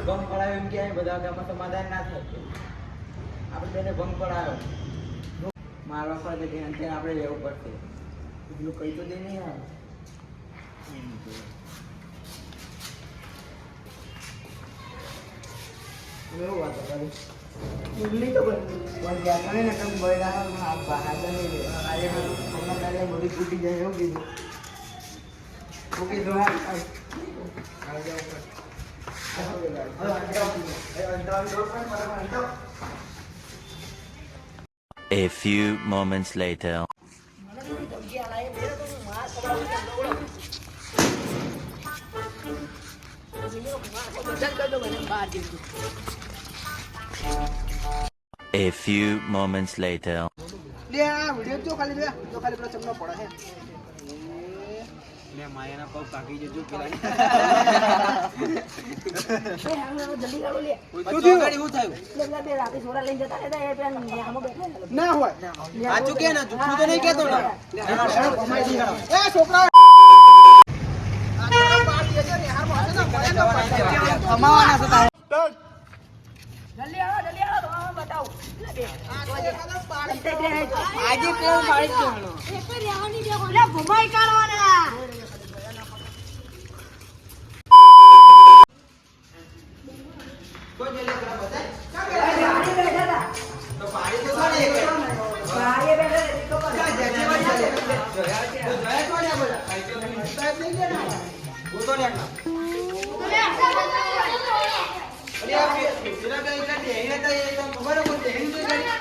ભંગ પડાયો એમ ક્યાંય બધા ગામમાં સમાધાન ના થાય. આપણે તેને ભંગ પડાયો મારવા પડે ધ્યાન ત્યાં આપણે રહેવું પડશે. એટલું કઈ તો દે નહીં આવે. એવું વાત કરું એટલી તો પણ જ્યાં ને તમે બળા બહાર નહીં રે આજે હમણાં તારે બધી તૂટી જાય એવું કીધું. ઓકે તો A few moments later. A few moments later. માયાના પગ કાઢી જજો પેલા જલ્દી કરો લે શું થયું બે રાતે છોરા લઈને જતા રહેતા એ પેલા ન્યામો બેઠા ના હોય સાચું કે ના જૂઠું તો નહીં કહેતો ને એ છોકરા અમાવાના હતા જલ્દી આવો તો બતાવો આજે કેવું પાડી દેવાનો એક રહેવાની દેખો લે ભમાઈ કાઢવાના કોઈ જેલે કરા બતાય ગાડી બેઠા હતા તો પાડી તો સાડે એક ગાડી બેઠા તો જોયા છોડ્યા બોલા સાહેબ નહીં દેના ગોતો લેખા અરે આ પેલા કઈ કાઢે એને તો એ તો ખબર હોય તો એની તો ગાડી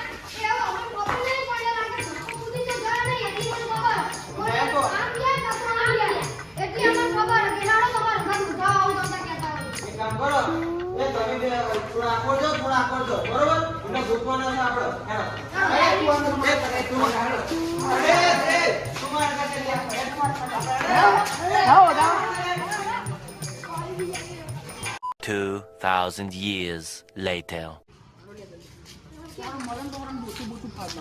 કામ કરો એ તમે થોડા આકોડજો બરોબર એને ગોતવાના છે આપણે એ તું હાલો એ તું માર કાઢે લે આવો 2000 years later.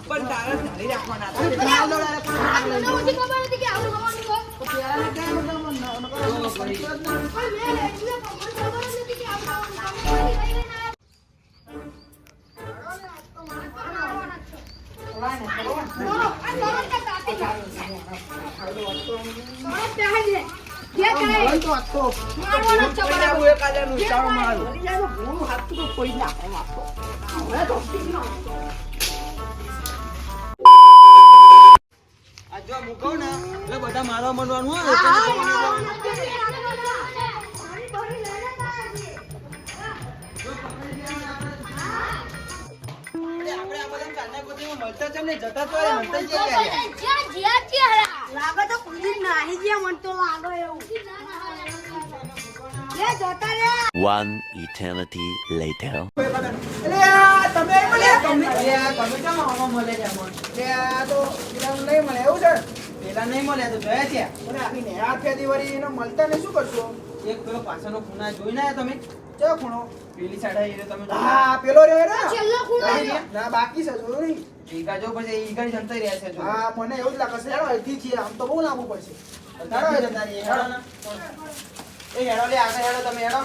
પણ તારે ધારી રાખવાના મને ઓછી ખબર હતી કે આવું થવાનું છે પેલા ને કેમ પણ મેં એટલે ખબર નથી કે આવું થવાનું જો મૂકો ને એટલે બધા મારવા માંડવાનું હોય મળતા છે ને જતા તો લાગે તો કુદી નાહી ગયા મન તો લાગે એવું લે જતા રે One eternity later. મળતા ને શું કરશો એક પેલો પાછળનો ખૂણા જોઈ ના તમે ચો ખૂણો પેલી સાઈડ તમે હા પેલો રે ને છેલ્લો ખૂણો ના બાકી છે જોયું નહીં ઈગા જો પછી ઈગા જમતા રહ્યા છે હા મને એવું જ લાગે છે હેડો અહીંથી છીએ આમ તો બહુ લાંબુ પડશે હેડો જતા રહીએ હેડો ને એ હેડો લે આગળ હેડો તમે હેડો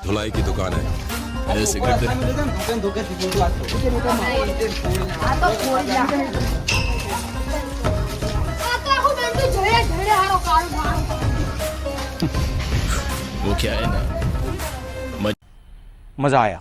धुलाई की दुकान है ये सिगरेट ધોકે થી બોલ વાત આ તો કોઈ જા આ તો હું બેંટુ જોડે હારો કાળું મારું वो क्या है ना मज़ा आया।